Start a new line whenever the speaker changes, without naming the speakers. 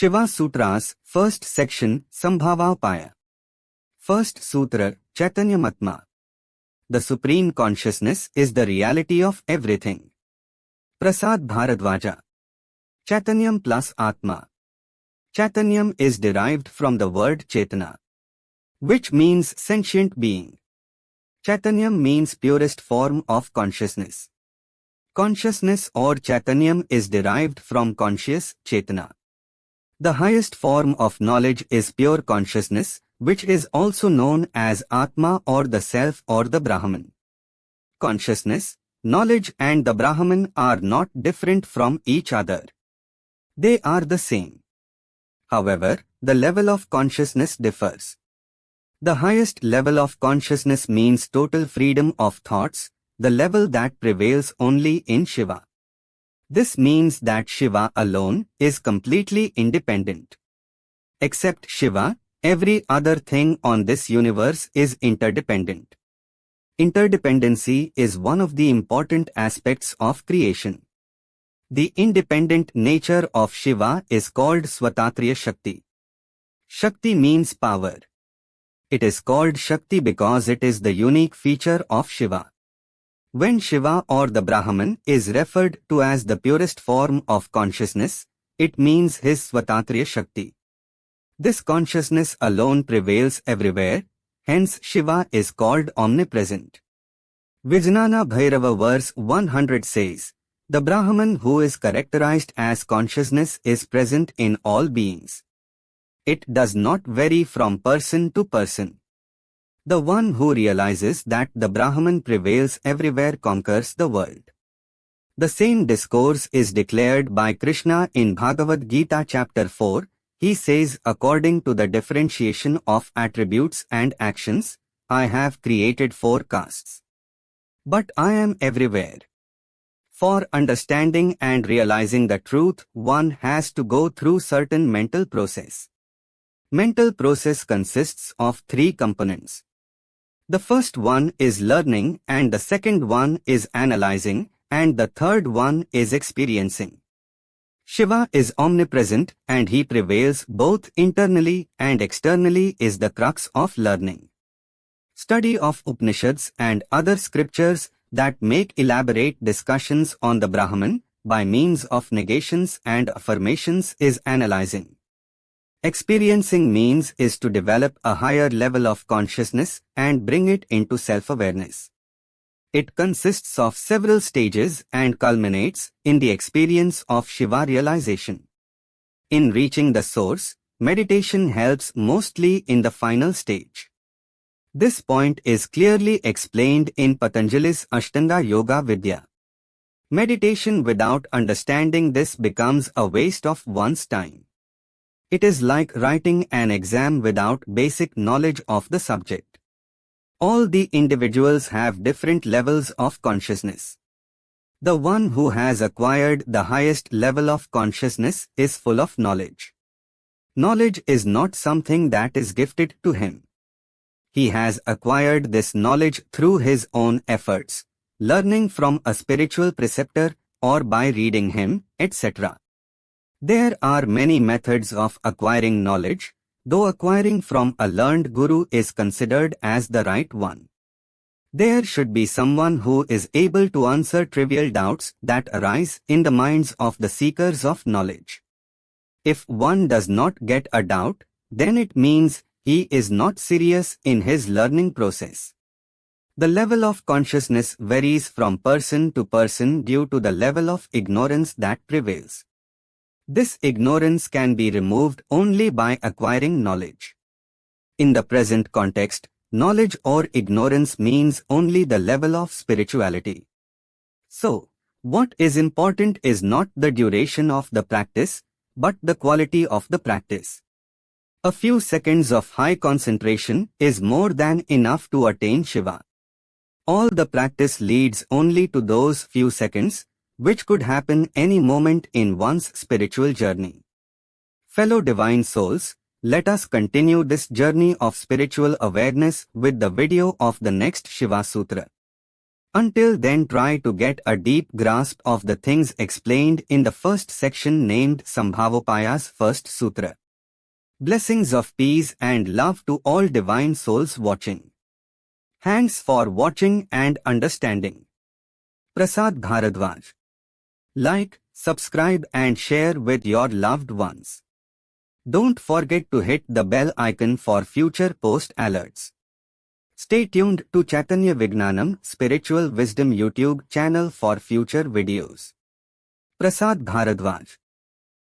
Shiva Sutras, first section, Sambhavaopaya. First Sutra, Chaitanyamatma. The Supreme Consciousness is the reality of everything. Prasad Bhardwaj. Chaitanyam plus Atma. Chaitanyam is derived from the word Chaitana, which means sentient being. Chaitanyam means purest form of consciousness. Consciousness or Chaitanyam is derived from conscious Chaitana. The highest form of knowledge is pure consciousness, which is also known as Atma or the Self or the Brahman. Consciousness, knowledge and the Brahman are not different from each other. They are the same. However, the level of consciousness differs. The highest level of consciousness means total freedom of thoughts, the level that prevails only in Shiva. This means that Shiva alone is completely independent. Except Shiva, every other thing on this universe is interdependent. Interdependency is one of the important aspects of creation. The independent nature of Shiva is called Swatatriya Shakti. Shakti means power. It is called Shakti because it is the unique feature of Shiva. When Shiva or the Brahman is referred to as the purest form of consciousness, it means his Swatatriya Shakti. This consciousness alone prevails everywhere, hence Shiva is called omnipresent. Vijnana Bhairava verse 100 says, the Brahman who is characterized as consciousness is present in all beings. It does not vary from person to person. The one who realizes that the Brahman prevails everywhere conquers the world. The same discourse is declared by Krishna in Bhagavad Gita chapter 4. He says, according to the differentiation of attributes and actions, I have created 4 castes. But I am everywhere. For understanding and realizing the truth, one has to go through certain mental process. Mental process consists of 3 components. The first one is learning, and the second one is analyzing, and the third one is experiencing. Shiva is omnipresent and he prevails both internally and externally is the crux of learning. Study of Upanishads and other scriptures that make elaborate discussions on the Brahman by means of negations and affirmations is analyzing. Experiencing means is to develop a higher level of consciousness and bring it into self-awareness. It consists of several stages and culminates in the experience of Shiva realization. In reaching the source, meditation helps mostly in the final stage. This point is clearly explained in Patanjali's Ashtanga Yoga Vidya. Meditation without understanding this becomes a waste of one's time. It is like writing an exam without basic knowledge of the subject. All the individuals have different levels of consciousness. The one who has acquired the highest level of consciousness is full of knowledge. Knowledge is not something that is gifted to him. He has acquired this knowledge through his own efforts, learning from a spiritual preceptor or by reading him, etc. There are many methods of acquiring knowledge, though acquiring from a learned guru is considered as the right one. There should be someone who is able to answer trivial doubts that arise in the minds of the seekers of knowledge. If one does not get a doubt, then it means he is not serious in his learning process. The level of consciousness varies from person to person due to the level of ignorance that prevails. This ignorance can be removed only by acquiring knowledge. In the present context, knowledge or ignorance means only the level of spirituality. So, what is important is not the duration of the practice, but the quality of the practice. A few seconds of high concentration is more than enough to attain Shiva. All the practice leads only to those few seconds, which could happen any moment in one's spiritual journey. Fellow divine souls, let us continue this journey of spiritual awareness with the video of the next Shiva Sutra. Until then, try to get a deep grasp of the things explained in the first section named Sambhavaopaya's First Sutra. Blessings of peace and love to all divine souls watching. Thanks for watching and understanding. Prasad Bhardwaj. Like, subscribe and share with your loved ones. Don't forget to hit the bell icon for future post alerts. Stay tuned to Chaitanya Vijnanam Spiritual Wisdom YouTube channel for future videos. Prasad Bhardwaj.